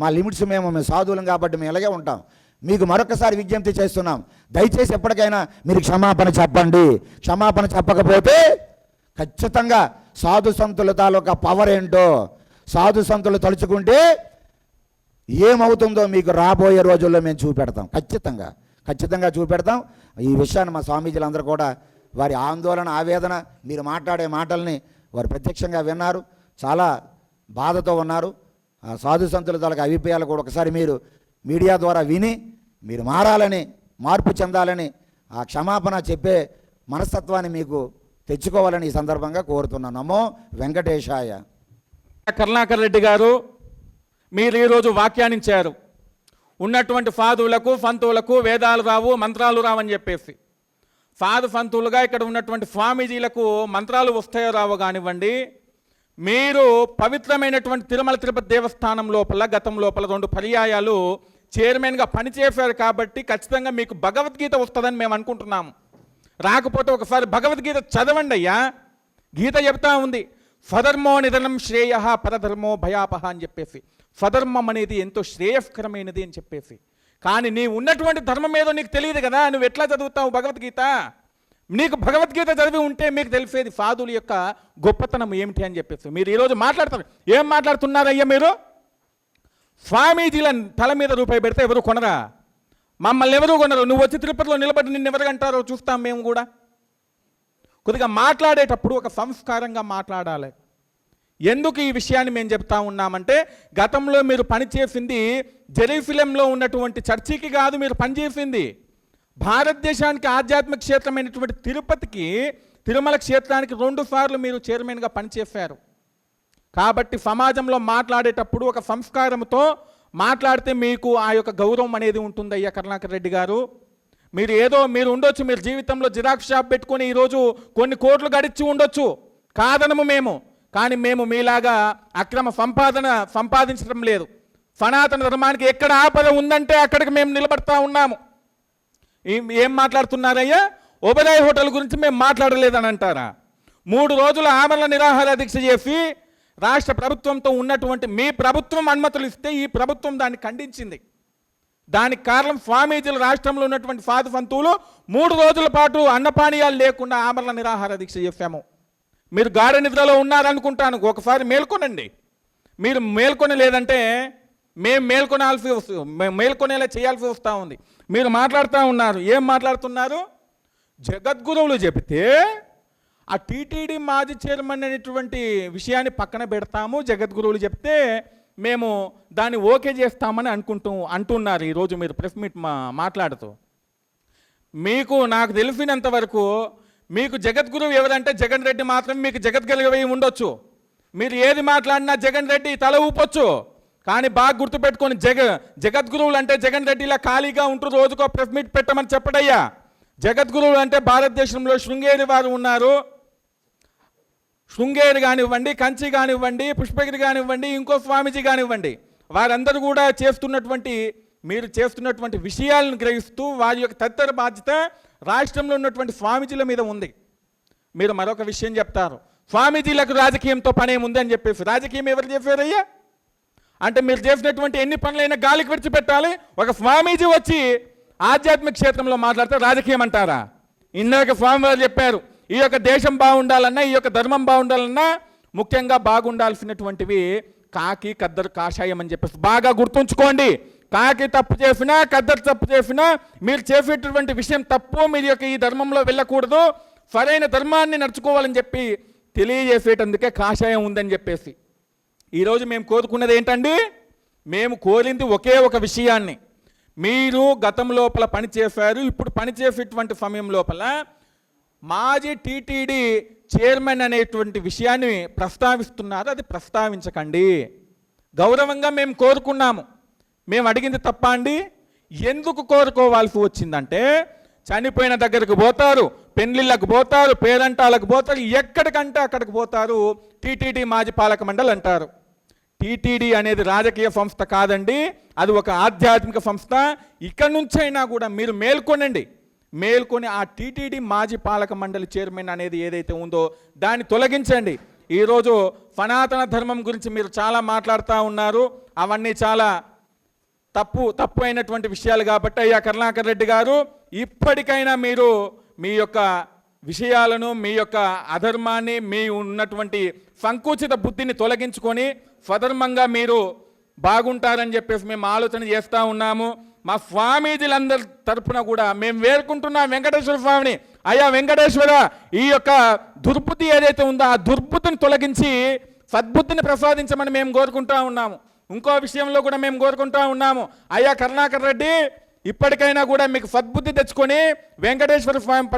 మా లిమిట్స్ మేము సాధువులం కాబట్టి మేము ఇలాగే ఉంటాం. మీకు మరొకసారి విజ్ఞప్తి చేస్తున్నాం, దయచేసి ఎప్పటికైనా మీరు క్షమాపణ చెప్పండి. క్షమాపణ చెప్పకపోతే ఖచ్చితంగా సాధు సంతుల తాలూకా పవర్ ఏంటో, సాధు సంతులు తలుచుకుంటే ఏమవుతుందో మీకు రాబోయే రోజుల్లో మేము చూపెడతాం. ఖచ్చితంగా చూపెడతాం. ఈ విషయాన్ని మా స్వామీజీలందరూ కూడా వారి ఆందోళన, ఆవేదన, మీరు మాట్లాడే మాటల్ని వారు ప్రత్యక్షంగా విన్నారు, చాలా బాధతో ఉన్నారు. ఆ సాధు సంతుల తాలూకా అభిప్రాయాలు కూడా ఒకసారి మీరు మీడియా ద్వారా విని మీరు మారాలని, మార్పు చెందాలని, ఆ క్షమాపణ చెప్పే మనస్తత్వాన్ని మీకు తెచ్చుకోవాలని ఈ సందర్భంగా కోరుతున్నాను. నమో వెంకటేశాయ. కరుణాకర్ రెడ్డి గారు, మీరు ఈరోజు వ్యాఖ్యానించారు, ఉన్నటువంటి ఫాదువులకు ఫంతువులకు వేదాలు రావు, మంత్రాలు రావని చెప్పేసి. ఫాదు ఫంతువులుగా ఇక్కడ ఉన్నటువంటి స్వామీజీలకు మంత్రాలు వస్తాయో రావో కానివ్వండి, మీరు పవిత్రమైనటువంటి తిరుమల తిరుపతి దేవస్థానం లోపల గతం లోపల 2 పర్యాయాలు చైర్మన్గా పనిచేశారు కాబట్టి ఖచ్చితంగా మీకు భగవద్గీత వస్తుందని మేము అనుకుంటున్నాము. రాకపోతే ఒకసారి భగవద్గీత చదవండి అయ్యా. గీత చెప్తా ఉంది, స్వధర్మో నిధనం శ్రేయ పరధర్మో భయాపహ అని చెప్పేసి. స్వధర్మం అనేది ఎంతో శ్రేయస్కరమైనది అని చెప్పేసి. కానీ నీ ఉన్నటువంటి ధర్మం ఏదో నీకు తెలియదు కదా, నువ్వు ఎట్లా చదువుతావు భగవద్గీత? నీకు భగవద్గీత చదివి ఉంటే మీకు తెలిసేది సాధువుల యొక్క గొప్పతనం ఏమిటి అని చెప్పేసి. మీరు ఈరోజు మాట్లాడతారు, ఏం మాట్లాడుతున్నారయ్యా మీరు? స్వామీజీల తల మీద రూపాయి పెడితే ఎవరు కొనరా? మమ్మల్ని ఎవరు కొనరు. నువ్వు వచ్చి తిరుపతిలో నిలబడి నిన్ను ఎవరికంటారో చూస్తాం మేము కూడా. కొద్దిగా మాట్లాడేటప్పుడు ఒక సంస్కారంగా మాట్లాడాలి. ఎందుకు ఈ విషయాన్ని మేము చెప్తా ఉన్నామంటే, గతంలో మీరు పనిచేసింది జెరూసలేంలో ఉన్నటువంటి చర్చికి కాదు, మీరు పనిచేసింది భారతదేశానికి ఆధ్యాత్మిక క్షేత్రమైనటువంటి తిరుపతికి, తిరుమల క్షేత్రానికి 2 సార్లు మీరు చైర్మన్గా పనిచేశారు. కాబట్టి సమాజంలో మాట్లాడేటప్పుడు ఒక సంస్కారంతో మాట్లాడితే మీకు ఆ యొక్క గౌరవం అనేది ఉంటుంది. అయ్యా కరుణాకర్ రెడ్డి గారు, మీరు ఉండొచ్చు, మీరు జీవితంలో జిరాక్స్ షాప్ పెట్టుకొని ఈరోజు కొన్ని కోట్లు గడిచి ఉండొచ్చు, కాదనము మేము. కానీ మేము మీలాగా అక్రమ సంపాదించడం లేదు. సనాతన ధర్మానికి ఎక్కడ ఆపద ఉందంటే అక్కడికి మేము నిలబడతా ఉన్నాము. ఏం మాట్లాడుతున్నారయ్యా? ఓబెరాయ్ హోటల్ గురించి మేము మాట్లాడలేదని అంటారా? 3 రోజుల ఆమరణ నిరాహార దీక్ష చేసి రాష్ట్ర ప్రభుత్వంతో ఉన్నటువంటి మీ ప్రభుత్వం అనుమతులు ఇస్తే ఈ ప్రభుత్వం దాన్ని ఖండించింది. దానికి కారణం స్వామీజీలు రాష్ట్రంలో ఉన్నటువంటి సాధు సంతువులు 3 రోజుల పాటు అన్నపానీయాలు లేకుండా ఆమరణ నిరాహార దీక్ష చేశాము. మీరు గాఢ నిద్రలో ఉన్నారనుకుంటాను, ఒకసారి మేల్కొనండి. మీరు మేల్కొనలేదంటే మేము మేల్కొనేలా చేయాల్సి వస్తూ ఉంది. మీరు మాట్లాడుతూ ఉన్నారు, ఏం మాట్లాడుతున్నారు? జగద్గురువులు చెబితే ఆ టీటీడీ మాజీ చైర్మన్ అనేటువంటి విషయాన్ని పక్కన పెడతాము, జగద్గురువులు చెప్తే మేము దాన్ని ఓకే చేస్తామని అంటున్నారు ఈరోజు మీరు ప్రెస్ మీట్ మాట్లాడుతూ. నాకు తెలిసినంత వరకు మీకు జగద్గురువు ఎవరంటే జగన్ రెడ్డి మాత్రం మీకు జగద్గురువు ఉండొచ్చు. మీరు ఏది మాట్లాడినా జగన్ రెడ్డి తల ఊపొచ్చు. కానీ బాగా గుర్తుపెట్టుకొని జగద్గురువులు అంటే జగన్ రెడ్డిలా ఖాళీగా ఉంటూ రోజుకో ప్రెస్ మీట్ పెట్టమని చెప్పడయ్యా. జగద్గురువులు అంటే భారతదేశంలో శృంగేరి వారు ఉన్నారు. శృంగేరి కానివ్వండి, కంచి కానివ్వండి, పుష్పగిరి కానివ్వండి, ఇంకో స్వామీజీ కానివ్వండి, వారందరూ కూడా మీరు చేస్తున్నటువంటి విషయాలను గ్రహిస్తూ వారి యొక్క తదితర బాధ్యత రాష్ట్రంలో ఉన్నటువంటి స్వామీజీల మీద ఉంది. మీరు మరొక విషయం చెప్తారు, స్వామీజీలకు రాజకీయంతో పనేముంది అని చెప్పేసి. రాజకీయం ఎవరు చేశారయ్యా? అంటే మీరు చేసినటువంటి ఎన్ని పనులైనా గాలికి విడిచిపెట్టాలి. ఒక స్వామీజీ వచ్చి ఆధ్యాత్మిక క్షేత్రంలో మాట్లాడితే రాజకీయం అంటారా? ఇందాక స్వామివారు చెప్పారు, ఈ యొక్క దేశం బాగుండాలన్నా, ఈ యొక్క ధర్మం బాగుండాలన్నా ముఖ్యంగా బాగుండాల్సినటువంటివి కాకి కద్దరు కాషాయం అని చెప్పేసి బాగా గుర్తుంచుకోండి. కాకి తప్పు చేసినా, కద్దరు తప్పు చేసినా, మీరు చేసేటటువంటి విషయం తప్పు, మీరు యొక్క ఈ ధర్మంలో వెళ్ళకూడదు, సరైన ధర్మాన్ని నడుచుకోవాలని చెప్పి తెలియజేసేటందుకే కాషాయం ఉందని చెప్పేసి. ఈరోజు మేము కోరుకున్నది ఏంటండి? మేము కోరింది ఒకే ఒక విషయాన్ని. మీరు గతం లోపల పనిచేశారు, ఇప్పుడు పనిచేసేటువంటి సమయం లోపల మాజీ టీటీడీ చైర్మన్ అనేటువంటి విషయాన్ని ప్రస్తావిస్తున్నారు, అది ప్రస్తావించకండి. గౌరవంగా మేము కోరుకున్నాము. మేము అడిగింది తప్ప అండి? ఎందుకు కోరుకోవాల్సి వచ్చిందంటే, చనిపోయిన దగ్గరకు పోతారు, పెళ్లిళ్ళకు పోతారు, పేరంటాలకు పోతారు, ఎక్కడికంటే అక్కడికి పోతారు. టీటీడీ మాజీ పాలక మండలి అంటారు. టీటీడీ అనేది రాజకీయ సంస్థ కాదండి, అది ఒక ఆధ్యాత్మిక సంస్థ. ఇక్కడ నుంచైనా కూడా మీరు మేల్కొని ఆ టీటీడీ మాజీ పాలక మండలి చైర్మన్ అనేది ఏదైతే ఉందో దాన్ని తొలగించండి. ఈరోజు సనాతన ధర్మం గురించి మీరు చాలా మాట్లాడుతూ ఉన్నారు, అవన్నీ చాలా తప్పు అయినటువంటి విషయాలు కాబట్టి అయ్యా కరుణాకర్ రెడ్డి గారు ఇప్పటికైనా మీరు మీ యొక్క విషయాలను, మీ యొక్క అధర్మాన్ని, మీ ఉన్నటువంటి సంకుచిత బుద్ధిని తొలగించుకొని స్వధర్మంగా మీరు బాగుంటారని చెప్పేసి మేము ఆలోచన చేస్తూ ఉన్నాము. మా స్వామీజీలందరి తరఫున కూడా మేము వేడుకుంటున్నాం వెంకటేశ్వర స్వామిని, అయ్యా వెంకటేశ్వర, ఈ యొక్క దుర్బుద్ధి ఏదైతే ఉందో ఆ దుర్బుద్ధిని తొలగించి సద్బుద్ధిని ప్రసాదించమని మేము కోరుకుంటా ఉన్నాము. ఇంకో విషయంలో కూడా మేము కోరుకుంటా ఉన్నాము, అయ్యా కరుణాకర్ రెడ్డి, ఇప్పటికైనా కూడా మీకు సద్బుద్ధి తెచ్చుకొని వెంకటేశ్వర స్వామి